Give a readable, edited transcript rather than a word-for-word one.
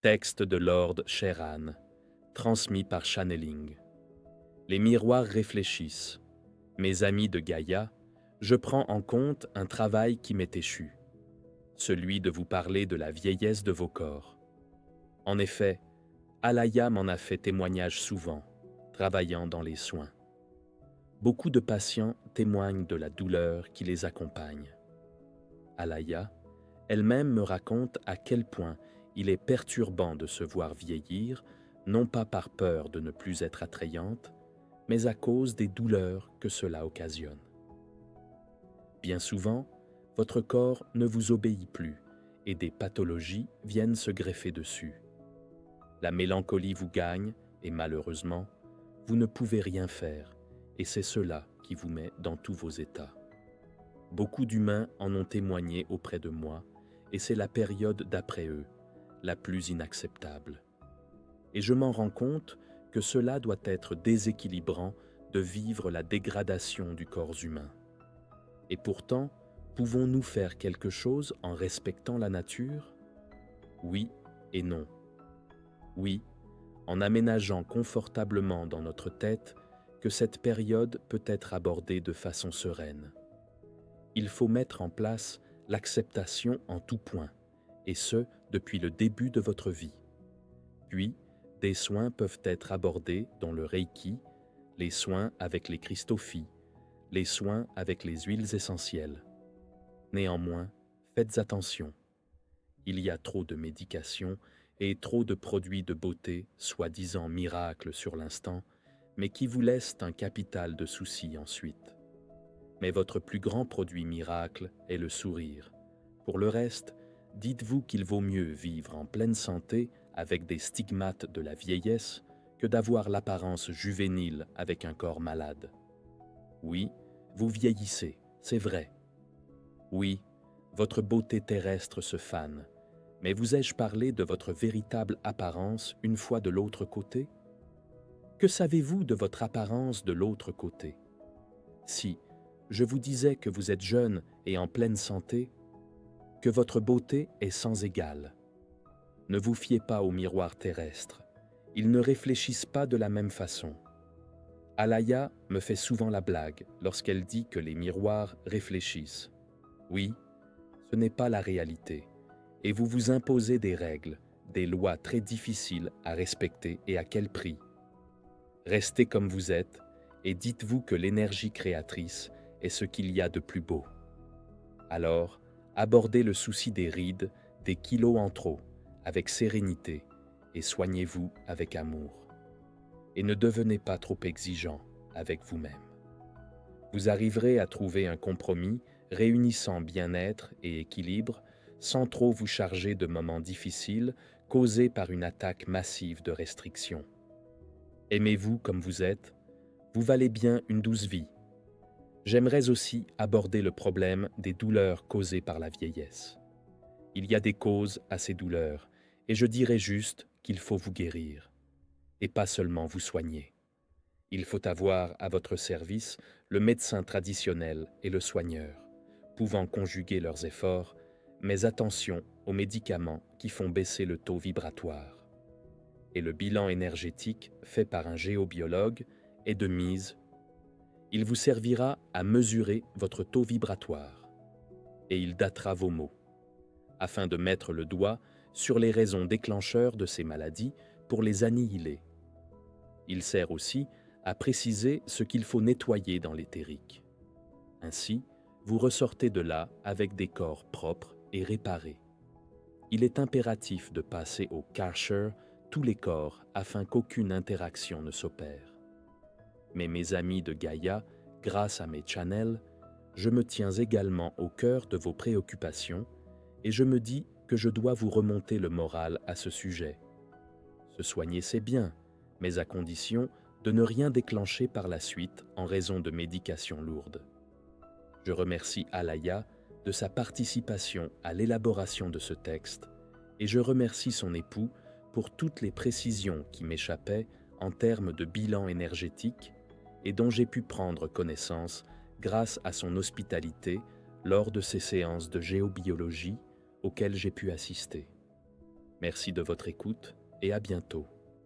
Texte de Lord Sheran, transmis par Channeling. Les miroirs réfléchissent. Mes amis de Gaïa, je prends en compte un travail qui m'est échu, celui de vous parler de la vieillesse de vos corps. En effet, Alaya m'en a fait témoignage souvent, travaillant dans les soins. Beaucoup de patients témoignent de la douleur qui les accompagne. Alaya, elle-même me raconte à quel point il est perturbant de se voir vieillir, non pas par peur de ne plus être attrayante, mais à cause des douleurs que cela occasionne. Bien souvent, votre corps ne vous obéit plus et des pathologies viennent se greffer dessus. La mélancolie vous gagne et malheureusement, vous ne pouvez rien faire et c'est cela qui vous met dans tous vos états. Beaucoup d'humains en ont témoigné auprès de moi et c'est la période d'après eux, la plus inacceptable. Et je m'en rends compte que cela doit être déséquilibrant de vivre la dégradation du corps humain. Et pourtant, pouvons-nous faire quelque chose en respectant la nature? Oui et non. Oui, en aménageant confortablement dans notre tête que cette période peut être abordée de façon sereine. Il faut mettre en place l'acceptation en tout point, et ce, depuis le début de votre vie. Puis, des soins peuvent être abordés dont le Reiki, les soins avec les cristophies, les soins avec les huiles essentielles. Néanmoins, faites attention. Il y a trop de médications et trop de produits de beauté, soi-disant miracles sur l'instant, mais qui vous laissent un capital de soucis ensuite. Mais votre plus grand produit miracle est le sourire. Pour le reste, dites-vous qu'il vaut mieux vivre en pleine santé avec des stigmates de la vieillesse que d'avoir l'apparence juvénile avec un corps malade. Oui, vous vieillissez, c'est vrai. Oui, votre beauté terrestre se fane, mais vous ai-je parlé de votre véritable apparence une fois de l'autre côté? Que savez-vous de votre apparence de l'autre côté? Si je vous disais que vous êtes jeune et en pleine santé, que votre beauté est sans égale. Ne vous fiez pas aux miroirs terrestres, ils ne réfléchissent pas de la même façon. Alaya me fait souvent la blague lorsqu'elle dit que les miroirs réfléchissent. Oui, ce n'est pas la réalité, et vous vous imposez des règles, des lois très difficiles à respecter et à quel prix. Restez comme vous êtes et dites-vous que l'énergie créatrice est ce qu'il y a de plus beau. Alors, abordez le souci des rides, des kilos en trop, avec sérénité et soignez-vous avec amour. Et ne devenez pas trop exigeant avec vous-même. Vous arriverez à trouver un compromis réunissant bien-être et équilibre sans trop vous charger de moments difficiles causés par une attaque massive de restrictions. Aimez-vous comme vous êtes, vous valez bien une douce vie. J'aimerais aussi aborder le problème des douleurs causées par la vieillesse. Il y a des causes à ces douleurs, et je dirais juste qu'il faut vous guérir, et pas seulement vous soigner. Il faut avoir à votre service le médecin traditionnel et le soigneur, pouvant conjuguer leurs efforts, mais attention aux médicaments qui font baisser le taux vibratoire. Et le bilan énergétique fait par un géobiologue est de mise. Il vous servira à mesurer votre taux vibratoire et il datera vos maux, afin de mettre le doigt sur les raisons déclencheurs de ces maladies pour les annihiler. Il sert aussi à préciser ce qu'il faut nettoyer dans l'éthérique. Ainsi, vous ressortez de là avec des corps propres et réparés. Il est impératif de passer au Karcher tous les corps afin qu'aucune interaction ne s'opère. Mais mes amis de Gaïa, grâce à mes channels, je me tiens également au cœur de vos préoccupations et je me dis que je dois vous remonter le moral à ce sujet. Se soigner, c'est bien, mais à condition de ne rien déclencher par la suite en raison de médications lourdes. Je remercie Alaya de sa participation à l'élaboration de ce texte et je remercie son époux pour toutes les précisions qui m'échappaient en termes de bilan énergétique et dont j'ai pu prendre connaissance grâce à son hospitalité lors de ces séances de géobiologie auxquelles j'ai pu assister. Merci de votre écoute et à bientôt.